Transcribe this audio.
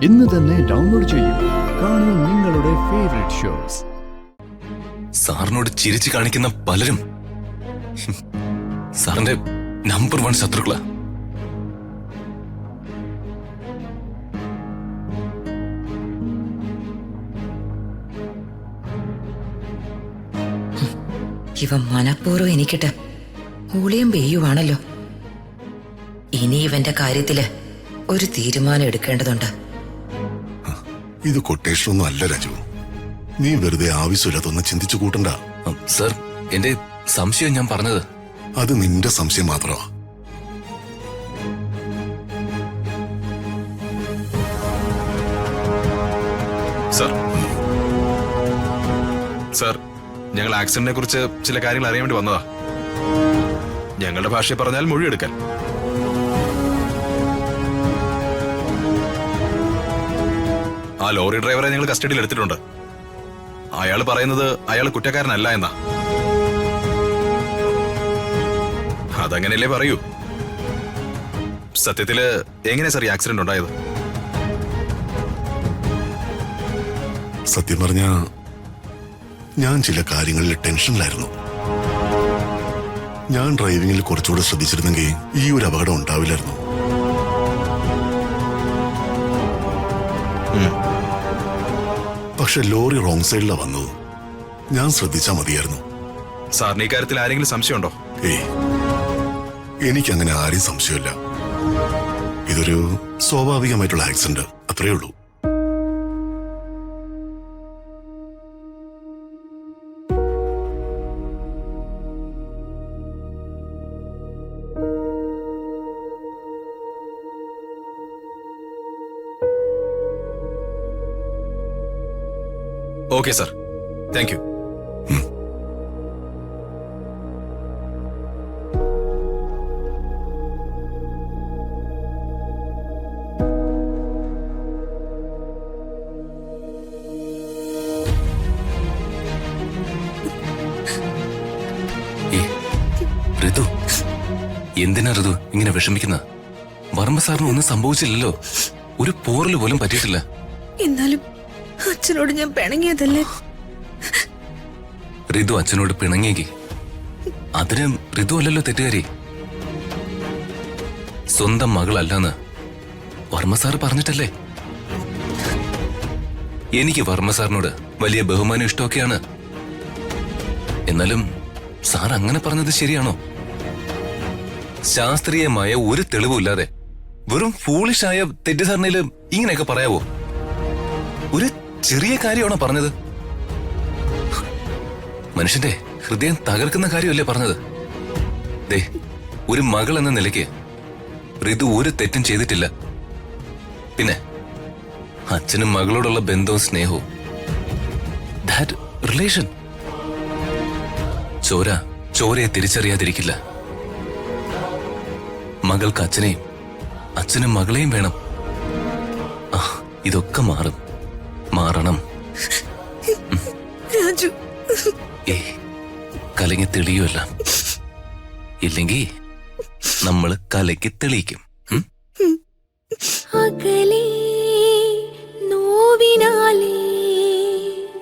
ഇന്ന് തന്നെ ഡൗൺലോഡ് ചെയ്യൂ. കാണൂ നിങ്ങളുടെ ഫേവറേറ്റ് ഷോസ്. സാറിനോട് ചിരിച്ചു കാണിക്കുന്ന പലരും സാറിന്റെ നമ്പർ 1 ശത്രുക്കളാ. ഇവൻ മനഃപൂർവ്വം എനിക്കിട്ട് ഊളിയം പെയ്യുവാണല്ലോ. ഇനി ഇവന്റെ കാര്യത്തില് ഒരു തീരുമാനം എടുക്കേണ്ടതുണ്ട്. ഇത് കൊട്ടേഷനൊന്നും അല്ല രാജു. നീ വെറുതെ ആവശ്യമില്ലാത്തൊന്ന് ചിന്തിച്ചു കൂട്ടണ്ട. സർ, എന്റെ സംശയം ഞാൻ പറഞ്ഞത്. അത് നിന്റെ സംശയം മാത്രമാ. സർ, ഞങ്ങൾ ആക്സിഡന്റിനെ കുറിച്ച് ചില കാര്യങ്ങൾ അറിയാൻ വേണ്ടി വന്നതാ. ഞങ്ങളുടെ ഭാഷയെ പറഞ്ഞാൽ മൊഴിയെടുക്കാൻ. ആ ലോറി ഡ്രൈവറെ ഞങ്ങൾ കസ്റ്റഡിയിൽ എടുത്തിട്ടുണ്ട്. അയാൾ പറയുന്നത് അയാൾ കുറ്റക്കാരനല്ല എന്നാ. അതങ്ങനെയല്ലേ പറയൂ. സത്യത്തില് എങ്ങനെയാ സാർ ഈ ആക്സിഡന്റ് ഉണ്ടായത്? സത്യം പറഞ്ഞ ഞാൻ ചില കാര്യങ്ങളിൽ ടെൻഷനിലായിരുന്നു. ഞാൻ ഡ്രൈവിംഗിൽ കുറച്ചുകൂടെ ശ്രദ്ധിച്ചിരുന്നെങ്കിൽ ഈ ഒരു അപകടം ഉണ്ടാവില്ലായിരുന്നു. പക്ഷെ ലോറി റോങ് സൈഡിലാ വന്നത്. ഞാൻ ശ്രദ്ധിച്ചാ മതിയായിരുന്നു. സാറിന് ഈ കാര്യത്തിൽ ആരെങ്കിലും സംശയമുണ്ടോ? എനിക്കങ്ങനെ ആരെയും സംശയമില്ല. ഇതൊരു സ്വാഭാവികമായിട്ടുള്ള ആക്സിഡന്റ്, അത്രയേ ഉള്ളൂ. Okay sir, thank you. Ritu, എന്തിനാ ഋതു ഇങ്ങനെ വിഷമിക്കുന്ന? വർമ്മ സാറിന് ഒന്നും സംഭവിച്ചില്ലല്ലോ. ഒരു പോറല് പോലും പറ്റിയിട്ടില്ല. എന്നാലും അച്ഛനോട് ഞാൻ പിണങ്ങിയതല്ലേ. ഋതു അച്ഛനോട് പിണങ്ങിയെങ്കി അതിന് ഋതു അല്ലല്ലോ തെറ്റുകാരി. സ്വന്തം മകളല്ലെന്ന് വർമ്മ സാറ് പറഞ്ഞിട്ടല്ലേ. എനിക്ക് വർമ്മ സാറിനോട് വലിയ ബഹുമാനം ഇഷ്ടമൊക്കെയാണ്. എന്നാലും സാർ അങ്ങനെ പറഞ്ഞത് ശരിയാണോ? ശാസ്ത്രീയമായ ഒരു തെളിവുമില്ലാതെ വെറും ഫൂളിഷായ തെറ്റിദ്ധാരണയില് ഇങ്ങനെയൊക്കെ പറയാവോ? ഒരു ചെറിയ കാര്യമാണോ പറഞ്ഞത്? മനുഷ്യന്റെ ഹൃദയം തകർക്കുന്ന കാര്യമല്ലേ പറഞ്ഞത്? ദേ, ഒരു മകൾ എന്ന നിലയ്ക്ക് ഋതു ഒരു തെറ്റും ചെയ്തിട്ടില്ല. പിന്നെ അച്ഛനും മകളോടുള്ള ബന്ധവും സ്നേഹവും, ദാറ്റ് റിലേഷൻ, ചോരയെ തിരിച്ചറിയാതിരിക്കില്ല. മകൾക്ക് അച്ഛനെയും അച്ഛനും മകളെയും വേണം. ഇതൊക്കെ മാറണം. രാജു, കലങ്ങി തെളിയുമല്ല. ഇല്ലെങ്കിൽ നമ്മൾ കലയ്ക്ക് തെളിയിക്കും. അകലേ നോവിനാലേ